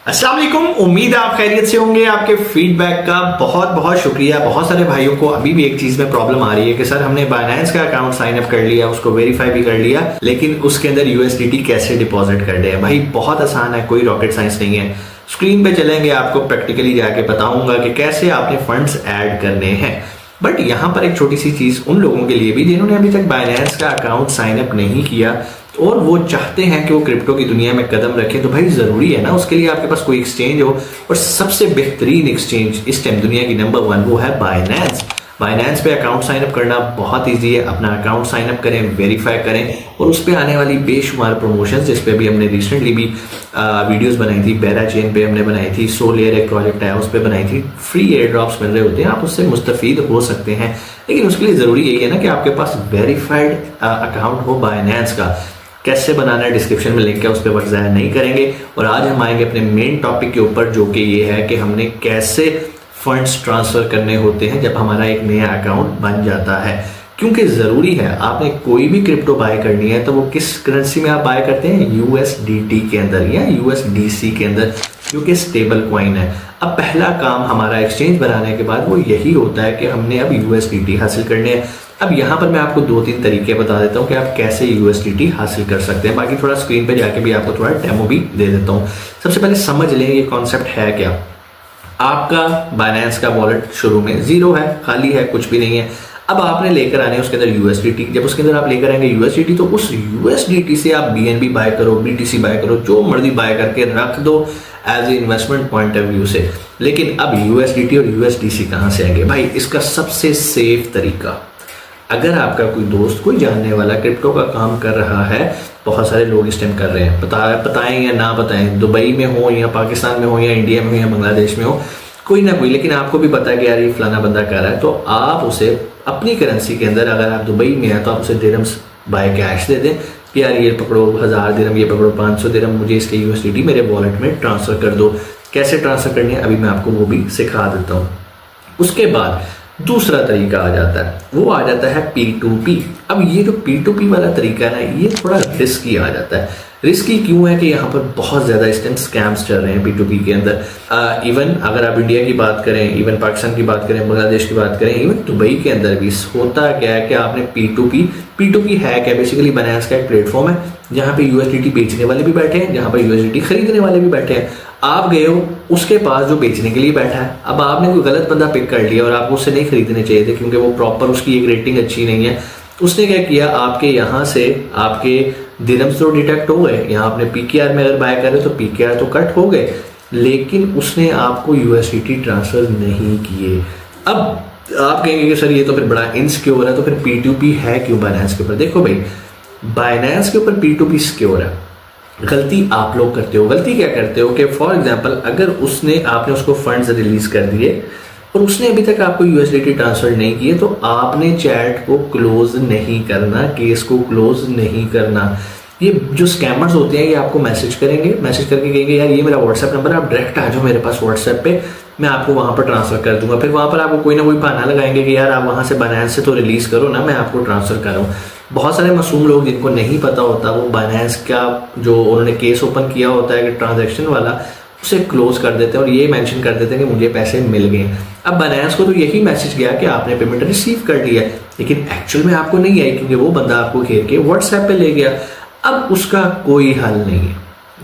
अस्सलाम वालेकुम। उम्मीद है आप खैरियत से होंगे। आपके फीडबैक का बहुत बहुत शुक्रिया। बहुत सारे भाइयों को अभी भी एक चीज में प्रॉब्लम आ रही है कि सर हमने बाइनेंस का अकाउंट साइन अप कर लिया, उसको वेरीफाई भी कर लिया, लेकिन उसके अंदर यूएसडीटी कैसे डिपॉजिट कर दे। भाई बहुत आसान है, कोई रॉकेट साइंस नहीं है। स्क्रीन पे चलेंगे, आपको प्रैक्टिकली जाके बताऊंगा कि कैसे आपने फंड्स ऐड करने हैं। बट यहाँ पर एक छोटी सी चीज उन लोगों के लिए भी जिन्होंने अभी तक बाइनेंस का अकाउंट साइन अप नहीं किया और वो चाहते हैं कि वो क्रिप्टो की दुनिया में कदम रखें, तो भाई जरूरी है ना उसके लिए आपके पास कोई एक्सचेंज हो। और सबसे बेहतरीन एक्सचेंज इस टाइम दुनिया की नंबर 1 वो है बाइनेंस। बाइनेंस पे अकाउंट साइन अप करना बहुत इजी है। अपना अकाउंट साइन अप करें, वेरीफाई करें और उस पर आने वाली बेशुमार प्रमोशंस, जिस पे भी हमने रिसेंटली भी वीडियोस बनाई थी, बेरा चेन पे हमने बनाई थी, सोलेयर एक प्रोजेक्ट है उस पर बनाई थी, फ्री एयर ड्रॉप्स मिल रहे होते हैं, आप उससे मुस्तफीद हो सकते हैं। लेकिन उसके लिए जरूरी यही है ना कि आपके पास वेरीफाइड अकाउंट हो बाइनेंस का। कैसे बनाना है डिस्क्रिप्शन में लिंक है, उस पर वक्त ज़ाया नहीं करेंगे। और आज हम आएंगे अपने मेन टॉपिक के ऊपर, जो कि ये है कि हमने कैसे फंड्स ट्रांसफर करने होते हैं जब हमारा एक नया अकाउंट बन जाता है। क्योंकि ज़रूरी है, आपने कोई भी क्रिप्टो बाय करनी है तो वो किस करेंसी में आप बाय करते हैं, यूएसडीटी के अंदर या यूएसडीसी के अंदर, जो कि स्टेबल कॉइन है। अब पहला काम हमारा एक्सचेंज बनाने के बाद वो यही होता है कि हमने अब यूएसडीटी हासिल करने हैं। अब यहाँ पर मैं आपको 2-3 तरीके बता देता हूँ कि आप कैसे यूएसडीटी हासिल कर सकते हैं। बाकी थोड़ा स्क्रीन पे जाके भी आपको थोड़ा डेमो भी दे देता हूँ। सबसे पहले समझ लें ये कॉन्सेप्ट है क्या। आपका बाइनेंस का वॉलेट शुरू में जीरो है, खाली है, कुछ भी नहीं है। अब आपने लेकर आने उसके अंदर यूएसडीटी। जब उसके अंदर आप लेकर आएंगे यूएसडीटी, तो उस यूएसडीटी से आप बीएनबी बाय करो, बीटीसी बाय करो, जो मर्जी बाय करके रख दो as a investment point of view से। लेकिन अब यूएसडीटी और यूएसडीसी कहाँ से आएंगे भाई? इसका सबसे सेफ तरीका, अगर आपका कोई दोस्त, कोई जानने वाला क्रिप्टो का काम कर रहा है, बहुत सारे लोग इस टाइम कर रहे हैं, बताएं या ना बताएं, दुबई में हो या पाकिस्तान में हो या इंडिया में हो या बांग्लादेश में हो, कोई ना कोई, लेकिन आपको भी पता है कि यार ये फलाना बंदा कर रहा है, तो आप उसे अपनी करेंसी के अंदर, अगर आप दुबई में हैं तो आप उसे दिरहम्स बाय कैश दे दें कि यार ये पकड़ो 1000 दिरहम, ये पकड़ो 500 दिरहम, मुझे इसके यूएसडीटी मेरे वॉलेट में ट्रांसफर कर दो। कैसे ट्रांसफर करनी है अभी मैं आपको वो भी सिखा देता हूँ। उसके बाद दूसरा तरीका आ जाता है, वो आ जाता है P2P। अब ये जो P2P वाला तरीका है ना, ये थोड़ा रिस्की आ जाता है। रिस्की क्यों है कि यहाँ पर बहुत ज़्यादा इस टाइम स्कैम्स चल रहे हैं P2P के अंदर। इवन अगर आप इंडिया की बात करें, इवन पाकिस्तान की बात करें, बांग्लादेश की बात करें, इवन दुबई के अंदर भी होता क्या है कि आपने P2P है क्या? बेसिकली बाइनेंस का एक प्लेटफॉर्म है जहाँ पे यूएसडीटी बेचने वाले भी बैठे हैं, जहाँ पर यूएसडीटी खरीदने वाले भी बैठे हैं। आप गए हो उसके पास जो बेचने के लिए बैठा है, अब आपने कोई गलत बंदा पिक कर लिया और आपको उससे नहीं खरीदने चाहिए थे क्योंकि वो प्रॉपर, उसकी एक रेटिंग अच्छी नहीं है। उसने क्या किया, आपके यहाँ से आपके दिरहम्स तो डिटेक्ट हो गए, यहाँ आपने पीकेआर में अगर बाय करे तो पीकेआर तो कट हो गए, लेकिन उसने आपको यूएसडीटी ट्रांसफर नहीं किए। अब आप कहेंगे कि सर ये तो फिर बड़ा इनसिक्योर है, तो फिर P2P है क्यों बाइनेंस के ऊपर? देखो भाई, बाइनेंस के ऊपर P2P सिक्योर है। गलती आप लोग करते हो। गलती क्या करते हो कि फॉर एग्जांपल अगर आपने उसको फंड्स रिलीज कर दिए और उसने अभी तक आपको यूएसडीटी ट्रांसफर नहीं किए, तो आपने चैट को क्लोज नहीं करना, केस को क्लोज नहीं करना। ये जो स्कैमर्स होते हैं ये आपको मैसेज करेंगे, मैसेज करके कहेंगे यार ये मेरा व्हाट्सएप नंबर है, आप डायरेक्ट आ जाओ मेरे पास व्हाट्सएप पे, मैं आपको वहां पर ट्रांसफर कर दूंगा। फिर वहां पर आपको कोई ना कोई बहाना लगाएंगे कि यार आप वहां से बाइनेंस से तो रिलीज करो ना, मैं आपको ट्रांसफर कर रहा हूँ। बहुत सारे मासूम लोग जिनको नहीं पता होता, वो बाइनेंस का जो उन्होंने केस ओपन किया होता है कि ट्रांजैक्शन वाला, उसे क्लोज कर देते हैं और ये मेंशन कर देते हैं कि मुझे पैसे मिल गए। अब बाइनेंस को तो यही मैसेज गया कि आपने पेमेंट रिसीव कर लिया, लेकिन एक्चुअल में आपको नहीं आई क्योंकि वो बंदा आपको घेर के व्हाट्सएप पे ले गया। अब उसका कोई हल नहीं है,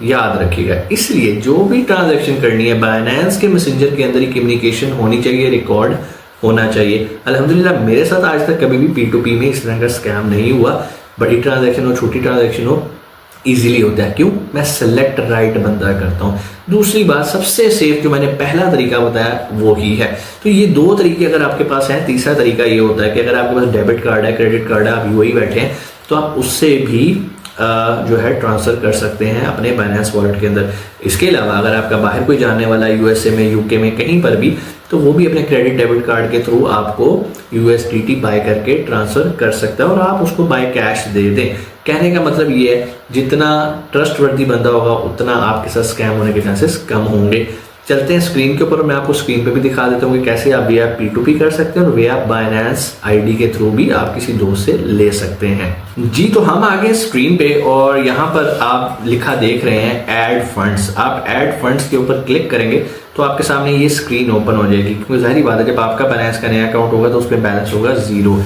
याद रखिएगा। इसलिए जो भी ट्रांजैक्शन करनी है, बाइनेंस के मैसेंजर के अंदर ही कम्युनिकेशन होनी चाहिए, रिकॉर्ड होना चाहिए। अल्हम्दुलिल्लाह मेरे साथ आज तक कभी भी P2P में इस तरह का स्कैम नहीं हुआ। बड़ी ट्रांजैक्शन हो, छोटी ट्रांजैक्शन हो, इजीली होता है। क्यों? मैं सेलेक्ट राइट बंदा करता हूँ। दूसरी बात, सबसे सेफ जो मैंने पहला तरीका बताया वो ही है। तो ये 2 तरीके अगर आपके पास हैं। तीसरा तरीका ये होता है कि अगर आपके पास डेबिट कार्ड है, क्रेडिट कार्ड है, आप यूएई बैठे हैं, तो आप उससे भी जो है ट्रांसफर कर सकते हैं अपने बाइनेंस वॉलेट के अंदर। इसके अलावा अगर आपका बाहर कोई जानने वाला है, यूएसए में, यूके में, कहीं पर भी, तो वो भी अपने क्रेडिट डेबिट कार्ड के थ्रू आपको यूएसडीटी बाय करके ट्रांसफर कर सकता है और आप उसको बाय कैश दे दें। कहने का मतलब ये है, जितना ट्रस्टवर्दी बंदा होगा उतना आपके साथ स्कैम होने के चांसेस कम होंगे। चलते हैं स्क्रीन के ऊपर, मैं आपको स्क्रीन पे भी दिखा देता हूँ कि कैसे आप वे आप P2P कर सकते हैं और वे आप बाइनेंस आईडी के थ्रू भी आप किसी दोस्त से ले सकते हैं। जी तो हम आ गए स्क्रीन पे और यहाँ पर आप लिखा देख रहे हैं ऐड फंड्स। आप ऐड फंड्स के ऊपर क्लिक करेंगे तो आपके सामने ये स्क्रीन ओपन हो जाएगी, क्योंकि जाहिर बात है जब आपका बाइनेंस का नया अकाउंट होगा तो उस पर बैलेंस होगा 0।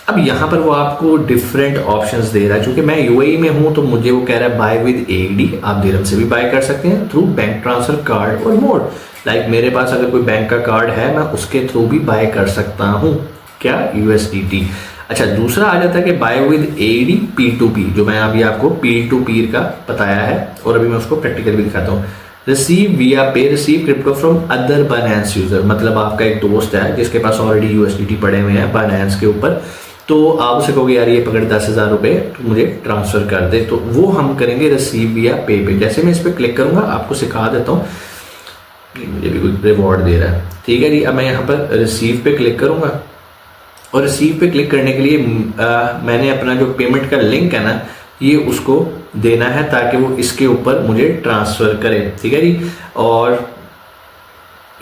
अब यहाँ पर वो आपको डिफरेंट ऑप्शंस दे रहा है। चूंकि मैं यूएई में हूँ तो मुझे वो कह रहा है बाय विद एडी। आप दिरहम से भी बाय कर सकते हैं थ्रू बैंक ट्रांसफर कार्ड और मोड। लाइक मेरे पास अगर कोई बैंक का कार्ड है मैं उसके थ्रू भी बाय कर सकता हूँ क्या, USDT। अच्छा, दूसरा आ जाता है कि बाय विद एडी P2P, जो मैं अभी आपको पीर टू पीर का बताया है और अभी मैं उसको प्रैक्टिकल भी दिखाता हूँ। रिसीव विया पे receive crypto from other Binance user, मतलब आपका एक दोस्त है जिसके पास ऑलरेडी USDT पड़े हुए हैं बाइनेंस के ऊपर, तो आप उसे कहोगे यार ये पकड़ 10,000 रुपए तो मुझे ट्रांसफर कर दे, तो वो हम करेंगे रिसीव विया पे पे। जैसे मैं इस पर क्लिक करूंगा आपको सिखा देता हूँ, मुझे भी कोई रिवॉर्ड दे रहा है, ठीक है जी। अब मैं यहाँ पर रिसीव पे क्लिक करूंगा और रिसीव पे क्लिक करने के लिए मैंने अपना जो पेमेंट का लिंक है ना ये उसको देना है ताकि वो इसके ऊपर मुझे ट्रांसफर करे, ठीक है जी। और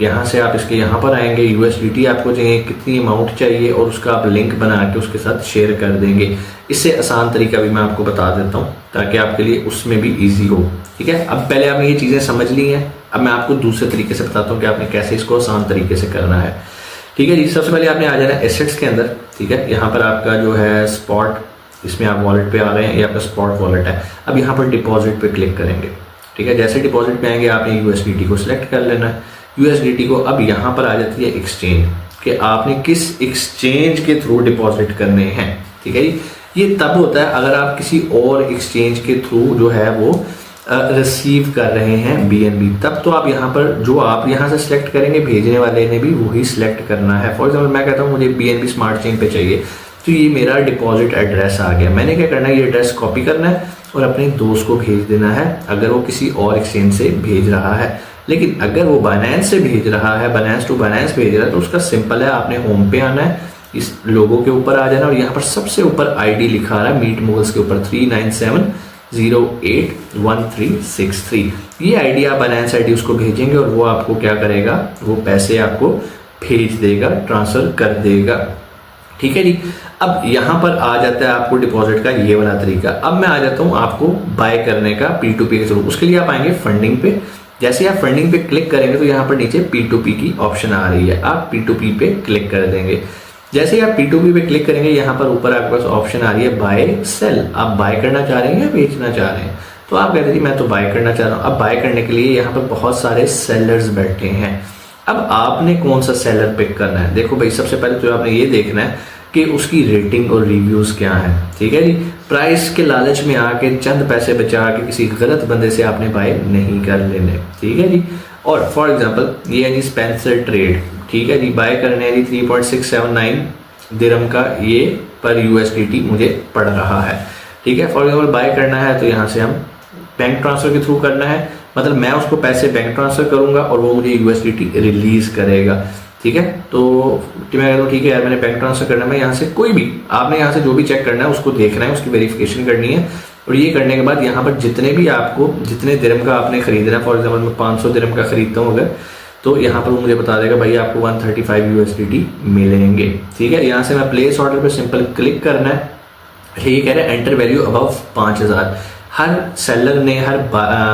यहाँ से आप इसके यहाँ पर आएंगे, USDT आपको चाहिए, कितनी अमाउंट चाहिए और उसका आप लिंक बना के उसके साथ शेयर कर देंगे। इससे आसान तरीका भी मैं आपको बता देता हूँ ताकि आपके लिए उसमें भी इजी हो, ठीक है। अब पहले आपने ये चीज़ें समझ ली हैं, अब मैं आपको दूसरे तरीके से बताता हूँ कि आपने कैसे इसको आसान तरीके से करना है, ठीक है जी। सबसे पहले आपने आ जाना है एसेट्स के अंदर, ठीक है। यहाँ पर आपका जो है स्पॉट, इसमें आप वॉलेट पे आ रहे हैं, ये आपका स्पॉट वॉलेट है। अब यहाँ पर डिपॉजिट पे क्लिक करेंगे, ठीक है। जैसे डिपॉजिट पे आएंगे आपने USDT को सिलेक्ट कर लेना है, USDT को। अब यहाँ पर आ जाती है एक्सचेंज, कि आपने किस एक्सचेंज के थ्रू डिपॉजिट करने हैं, ठीक है जी। ये तब होता है अगर आप किसी और एक्सचेंज के थ्रू जो है वो रिसीव कर रहे हैं BNB, तब तो आप यहाँ पर जो आप यहाँ से सिलेक्ट करेंगे भेजने वाले ने भी वही सिलेक्ट करना है। फॉर एग्जाम्पल मैं कहता हूँ मुझे BNB स्मार्ट चेन पे चाहिए, तो ये मेरा डिपॉजिट एड्रेस आ गया। मैंने क्या करना है, ये एड्रेस कॉपी करना है और अपने दोस्त को भेज देना है अगर वो किसी और एक्सचेंज से भेज रहा है। लेकिन अगर वो बाइनेंस से भेज रहा है, बाइनेंस टू बाइनेंस भेज रहा है, तो उसका सिंपल है, आपने होम पे आना है, इस लोगो के ऊपर आ जाना और यहाँ पर सबसे ऊपर आईडी लिखा रहा है मीट मोगल्स के ऊपर 397081363। ये आईडी आप बाइनेंस आईडी उसको भेजेंगे और वो आपको क्या करेगा, वो पैसे आपको भेज देगा, ट्रांसफर कर देगा, ठीक है जी। अब यहाँ पर आ जाता है आपको डिपॉजिट का ये वाला तरीका। अब मैं आ जाता हूँ आपको बाय करने का P2P के थ्रू। उसके लिए आप आएंगे फंडिंग पे, जैसे आप फंडिंग पे क्लिक करेंगे तो यहाँ पर नीचे P2P की ऑप्शन आ रही है, आप P2P पे क्लिक कर देंगे। जैसे आप P2P पे क्लिक करेंगे यहाँ पर ऊपर आपके पास ऑप्शन आ रही है बाय सेल। आप बाय करना चाह रहे हैं या बेचना चाह रहे हैं, तो आप कहते हैं मैं तो बाय करना चाह रहा हूँ। अब बाय करने के लिए यहाँ पर बहुत सारे सेलर्स बैठे हैं। अब आपने कौन सा सेलर पिक करना है, देखो भाई सबसे पहले तो आपने ये देखना है कि उसकी रेटिंग और रिव्यूज क्या है, ठीक है जी। प्राइस के लालच में आके चंद पैसे बचा के किसी गलत बंदे से आपने बाय नहीं कर लेने, ठीक है जी। और फॉर एग्जांपल ये है जी स्पेंसर ट्रेड, ठीक है जी, बाय करने है जी 3.679 दिरहम का ये पर USDT मुझे पड़ रहा है, ठीक है। फॉर एग्जाम्पल बाय करना है तो यहाँ से हम बैंक ट्रांसफर के थ्रू करना है, मतलब मैं उसको पैसे बैंक ट्रांसफर करूंगा और वो मुझे USDT रिलीज करेगा, ठीक है। तो मैं कहता हूँ ठीक है यार मैंने बैंक ट्रांसफर करना है, मैं यहाँ से कोई भी, आपने यहाँ से जो भी चेक करना है उसको देखना है, उसकी वेरिफिकेशन करनी है। और ये करने के बाद यहाँ पर जितने भी आपको जितने दिरहम का आपने खरीदना है, फॉर एग्जाम्पल मैं 500 दिरहम का खरीदता हूँ अगर, तो यहाँ पर वो मुझे बता देगा भाई आपको 135 USDT मिलेंगे, ठीक है। यहाँ से मैं प्लेस ऑर्डर पे सिंपल क्लिक करना है, ये कह रहा है एंटर वैल्यू अबव 5000। हर सेलर ने, हर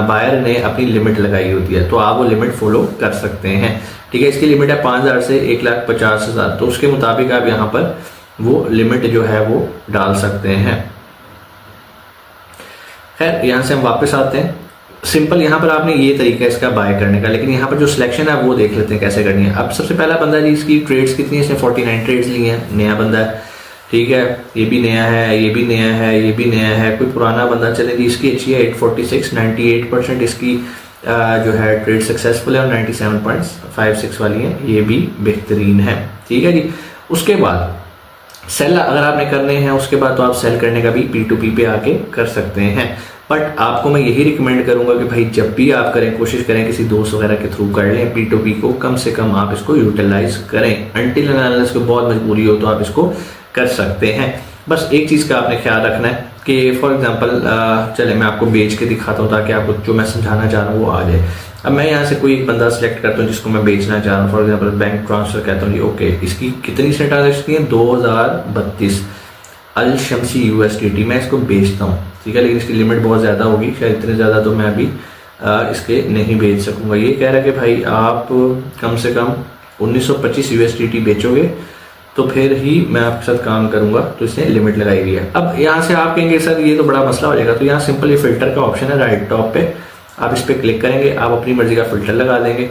बायर ने अपनी लिमिट लगाई होती है, तो आप वो लिमिट फॉलो कर सकते हैं, ठीक है। इसकी लिमिट है 5000 से 1,50,000, तो उसके मुताबिक आप यहाँ पर वो लिमिट जो है वो डाल सकते हैं। खैर यहाँ से हम वापस आते हैं। सिंपल यहाँ पर आपने ये तरीका है इसका बाय करने का, लेकिन यहाँ पर जो सिलेक्शन है वो देख लेते हैं कैसे करनी है। अब सबसे पहला बंदा जी, इसकी ट्रेड्स कितनी है, इसने 49 ट्रेड्स ली हैं, नया बंदा है, ठीक है। ये भी नया है, ये भी नया है, ये भी नया है, कोई पुराना बंदा चले जी, इसकी अच्छी है 846, 98% इसकी जो है ट्रेड सक्सेसफुल है और 97.56 वाली है, ये भी बेहतरीन है, ठीक है जी। उसके बाद सेल अगर आपने करने हैं उसके बाद तो आप सेल करने का भी P2P पे आके कर सकते हैं। बट आपको मैं यही रिकमेंड करूंगा कि भाई जब भी आप करें कोशिश करें किसी दोस्त वगैरह के थ्रू कर लें P2P को, कम से कम आप इसको यूटिलाइज करें। अनटिल अनलेस को बहुत मजबूरी हो तो आप इसको कर सकते हैं। बस एक चीज़ का आपने ख्याल रखना है कि फॉर एग्जांपल चले मैं आपको बेच के दिखाता हूँ ताकि आपको जो मैं समझाना चाह रहा हूँ वो आ जाए। अब मैं यहाँ से कोई एक बंदा सेलेक्ट करता हूँ जिसको मैं बेचना चाह रहा हूँ, फॉर एग्जाम्पल बैंक ट्रांसफर कहता हूँ, ओके इसकी कितनी से ट्रांजेक्शन है 2032 अल शमसी USDT, मैं इसको बेचता हूँ, ठीक है, लेकिन इसकी लिमिट बहुत ज़्यादा होगी, शायद इतने ज़्यादा तो मैं अभी इसके नहीं बेच सकूँगा। ये कह रहा है कि भाई आप कम से कम 1925 USDT बेचोगे तो फिर ही मैं आपके साथ काम करूंगा, तो इसने लिमिट लगाई हुई है। अब यहाँ से आप कहेंगे सर ये तो बड़ा मसला हो जाएगा, तो यहाँ सिंपल ये फिल्टर का ऑप्शन है राइट टॉप पे, आप इस पर क्लिक करेंगे, आप अपनी मर्जी का फिल्टर लगा देंगे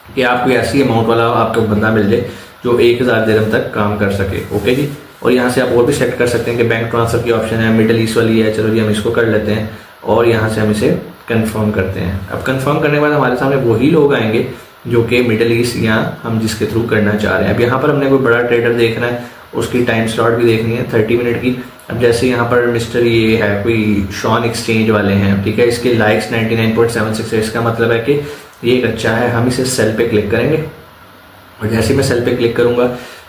कि आपको ऐसी अमाउंट वाला आपको बंदा मिल जाए जो 1000 दिरहम तक काम कर सके। ओके जी, और यहाँ से आप और भी सेलेक्ट कर सकते हैं कि बैंक ट्रांसफर की ऑप्शन है, मिडिल ईस्ट वाली है, चलो जी हम इसको कर लेते हैं और यहाँ से हम इसे कंफर्म करते हैं। अब कंफर्म करने के बाद हमारे सामने वही लोग आएंगे जो कि मिडिल ईस्ट या हम जिसके थ्रू करना चाह रहे हैं। अब यहाँ पर हमने कोई बड़ा ट्रेडर देखना है, उसकी टाइम स्लॉट भी देखनी है 30 मिनट की। अब जैसे यहाँ पर मिस्टर ये है कोई शॉन एक्सचेंज वाले हैं, ठीक है, इसके लाइक्स 99.76 है, इसका मतलब है कि ये एक अच्छा है, हम इसे सेल पे क्लिक करेंगे और जैसे मैं सेल पे क्लिक करूंगा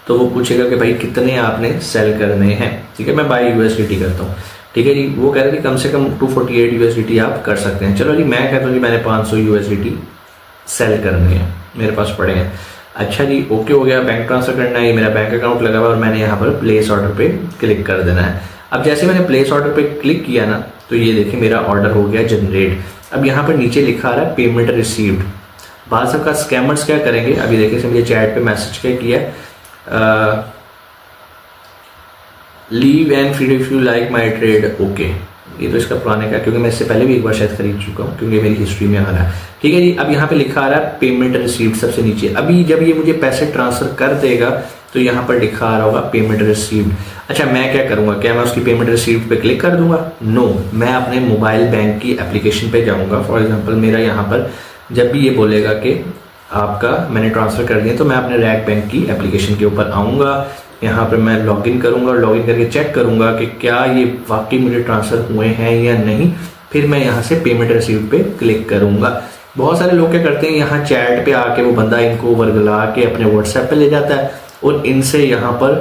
तो वो पूछेगा कि भाई कितने आपने सेल करने हैं, ठीक है, मैं बाय USDT करता हूँ, ठीक है जी। वो कह रहे थे कम से कम 248 USDT आप कर सकते हैं। चलो जी मैं कहता हूँ कि मैंने 500 USDT सेल करने हैं, मेरे पास पड़े हैं। अच्छा जी ओके हो गया, बैंक ट्रांसफर करना है, ये मेरा बैंक अकाउंट लगा हुआ और मैंने यहाँ पर प्लेस ऑर्डर पे क्लिक कर देना है। अब जैसे मैंने प्लेस ऑर्डर पे क्लिक किया ना तो ये देखिए मेरा ऑर्डर हो गया जनरेट। अब यहाँ पर नीचे लिखा आ रहा है पेमेंट रिसीव्ड। बाद सबका स्कैमर्स क्या करेंगे, अभी देखिए मुझे चैट पे मैसेज क्या किया, leave and feed if you like my trade. Okay ये तो इसका पुराने का, क्योंकि मैं इससे पहले भी एक बार शायद खरीद चुका हूँ, क्योंकि मेरी हिस्ट्री में आ रहा है, ठीक है जी। अब यहाँ पे लिखा आ रहा है पेमेंट रिसीव्ड सबसे नीचे। अभी जब ये मुझे पैसे ट्रांसफर कर देगा तो यहाँ पर लिखा आ रहा होगा पेमेंट रिसीव्ड। अच्छा मैं क्या करूँगा, क्या मैं उसकी पेमेंट रिसीव्ड पे क्लिक कर दूंगा? नो, मैं अपने मोबाइल बैंक की एप्लीकेशन पे जाऊँगा। फॉर एग्जाम्पल मेरा यहाँ पर जब भी ये बोलेगा कि आपका मैंने ट्रांसफ़र कर दिया तो मैं अपने रैक बैंक की एप्लीकेशन के ऊपर आऊँगा, यहाँ पर मैं लॉगिन करूँगा और लॉगिन करके चेक करूँगा कि क्या ये वाकई मुझे ट्रांसफ़र हुए हैं या नहीं। फिर मैं यहाँ से पेमेंट रिसीव्ड पे क्लिक करूँगा। बहुत सारे लोग क्या करते हैं, यहाँ चैट पे आके वो बंदा इनको वर्गला के अपने व्हाट्सएप पे ले जाता है और इनसे यहाँ पर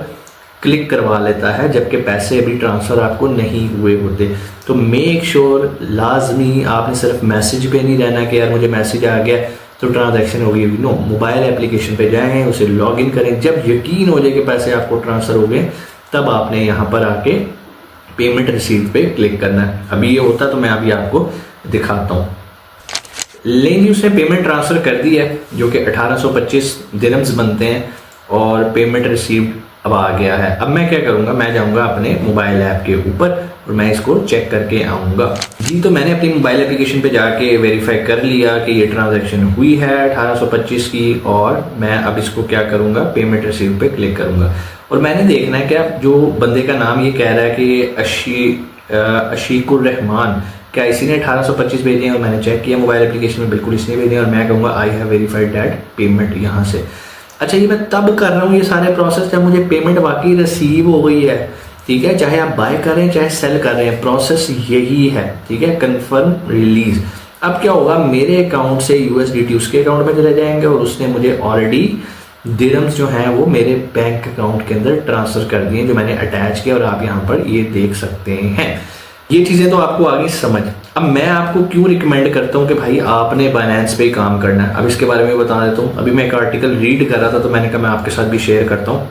क्लिक करवा लेता है, जबकि पैसे अभी ट्रांसफ़र आपको नहीं हुए होते। तो मेक श्योर लाजमी आपने सिर्फ मैसेज पे नहीं रहना कि यार मुझे मैसेज आ गया तो ट्रांजैक्शन होगी। नो, मोबाइल एप्लीकेशन पे जाएं, उसे लॉगिन करें, जब यकीन हो जाए कि पैसे आपको ट्रांसफ़र हो गए तब आपने यहाँ पर आके पेमेंट रिसीव्ड पे क्लिक करना है। अभी ये होता तो मैं अभी आपको दिखाता हूँ। लेकिन उसने पेमेंट ट्रांसफ़र कर दी है जो कि 1825 दिरहम्स बनते हैं और पेमेंट रिसीव्ड अब आ गया है। अब मैं क्या करूँगा, मैं जाऊँगा अपने मोबाइल ऐप के ऊपर और मैं इसको चेक करके आऊँगा जी। तो मैंने अपनी मोबाइल एप्लीकेशन पे जाके वेरीफाई कर लिया कि ये ट्रांजैक्शन हुई है 1825 की, और मैं अब इसको क्या करूँगा, पेमेंट रिसीव पे क्लिक करूँगा। और मैंने देखना है क्या जो बंदे का नाम ये कह रहा है कि अशीकुर रहमान, क्या इसी ने 1825 भेजे हैं? और मैंने चेक किया मोबाइल एप्लीकेशन में, बिल्कुल इसने भेजे हैं और मैं कहूँगा I have verified that payment यहाँ से। अच्छा ये मैं तब कर रहा हूँ ये सारे प्रोसेस जब मुझे पेमेंट वाकई रिसीव हो गई है, ठीक है। चाहे आप बाय कर रहे हैं चाहे सेल कर रहे हैं, प्रोसेस यही है, ठीक है, कंफर्म रिलीज। अब क्या होगा, मेरे अकाउंट से USDT उसके अकाउंट में चले जाएंगे और उसने मुझे ऑलरेडी दिरहम्स जो हैं वो मेरे बैंक अकाउंट के अंदर ट्रांसफर कर दिए जो मैंने अटैच किया, और आप यहाँ पर ये देख सकते हैं। ये चीज़ें तो आपको आ गई समझ। अब मैं आपको क्यों रिकमेंड करता हूँ कि भाई आपने बाइनेंस पे ही काम करना है, अब इसके बारे में बता देता हूँ। अभी मैं एक आर्टिकल रीड कर रहा था तो मैंने कहा मैं आपके साथ भी शेयर करता हूँ।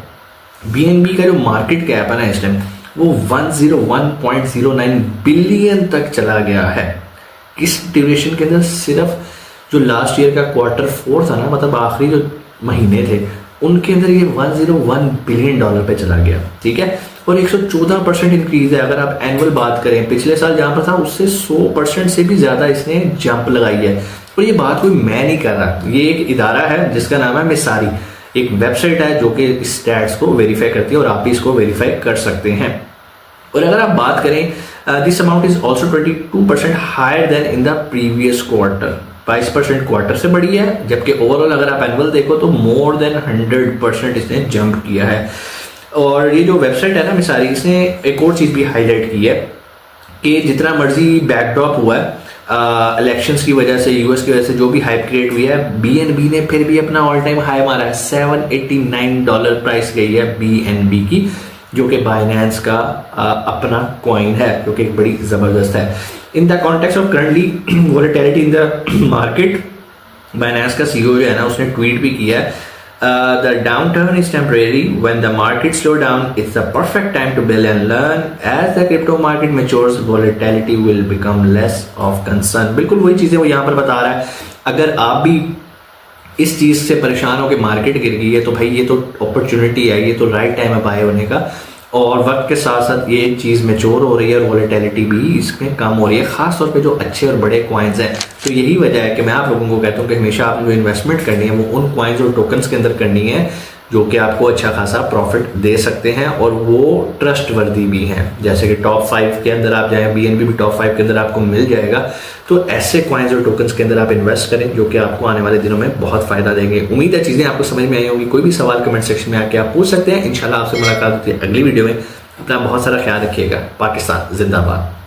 BNB का जो मार्केट कैप है ना इस टाइम वो 101.09 बिलियन तक चला गया है। किस ड्यूरेशन के अंदर? सिर्फ जो लास्ट ईयर का Q4 था ना, मतलब आखिरी जो महीने थे उनके अंदर ये 101 बिलियन डॉलर पे चला गया, ठीक है। और 114% इंक्रीज है। अगर आप एनुअल बात करें, पिछले साल जहां पर था उससे 100% से भी ज्यादा इसने जंप लगाई है। और ये बात कोई मैं नहीं कर रहा, ये एक इदारा है जिसका नाम है मिसारी, एक वेबसाइट है जो कि इस स्टैट्स को वेरीफाई करती है और आप भी इसको वेरीफाई कर सकते हैं। और अगर आप बात करें this amount is also 22% higher than in the previous quarter, 22% quarter से बढ़ी है, जबकि ओवरऑल अगर आप एनुअल देखो तो मोर देन 100% इसने जंप किया है। और ये जो वेबसाइट है ना मिसारी, इसने एक और चीज़ भी हाईलाइट की है कि जितना मर्जी बैकड्रॉप हुआ है इलेक्शंस की वजह से, यूएस की वजह से जो भी हाइप क्रिएट हुई है, BNB ने फिर भी अपना ऑल टाइम हाई मारा है। $789 प्राइस गई है BNB की, जो कि बाइनेंस का अपना कॉइन है, जो कि एक बड़ी ज़बरदस्त है। In the context of currently volatility in the market, Binance का सीईओ जो है ना, उसने ट्वीट भी किया है, the downturn is temporary. When the market slow down, it's the perfect time to build and learn. As the crypto market matures, volatility will become less of concern. बिल्कुल वही चीजें वो यहाँ पर बता रहा है। अगर आप भी इस चीज से परेशान हो कि मार्केट गिर गई है, तो भाई ये तो अपॉर्चुनिटी है, ये तो राइट टाइम है बाय होने का। और वक्त के साथ साथ ये चीज़ मेच्योर हो रही है और वॉलेटिलिटी भी इसमें कम हो रही है, खास तौर पे जो अच्छे और बड़े कॉइन्स हैं। तो यही वजह है कि मैं आप लोगों को कहता हूँ कि हमेशा आपने जो इन्वेस्टमेंट करनी है वो उन कॉइन्स और टोकन्स के अंदर करनी है जो कि आपको अच्छा खासा प्रॉफिट दे सकते हैं और वो ट्रस्ट वर्दी भी हैं। जैसे कि टॉप 5 के अंदर आप जाएं, BNB भी टॉप 5 के अंदर आपको मिल जाएगा। तो ऐसे कॉइन्स और टोकन्स के अंदर आप इन्वेस्ट करें जो कि आपको आने वाले दिनों में बहुत फायदा देंगे। उम्मीद है चीज़ें आपको समझ में आई होंगी। कोई भी सवाल कमेंट सेक्शन में आके आप पूछ सकते हैं। इंशाल्लाह आपसे मुलाकात होती है अगली वीडियो में। अपना बहुत सारा ख्याल रखिएगा। पाकिस्तान जिंदाबाद।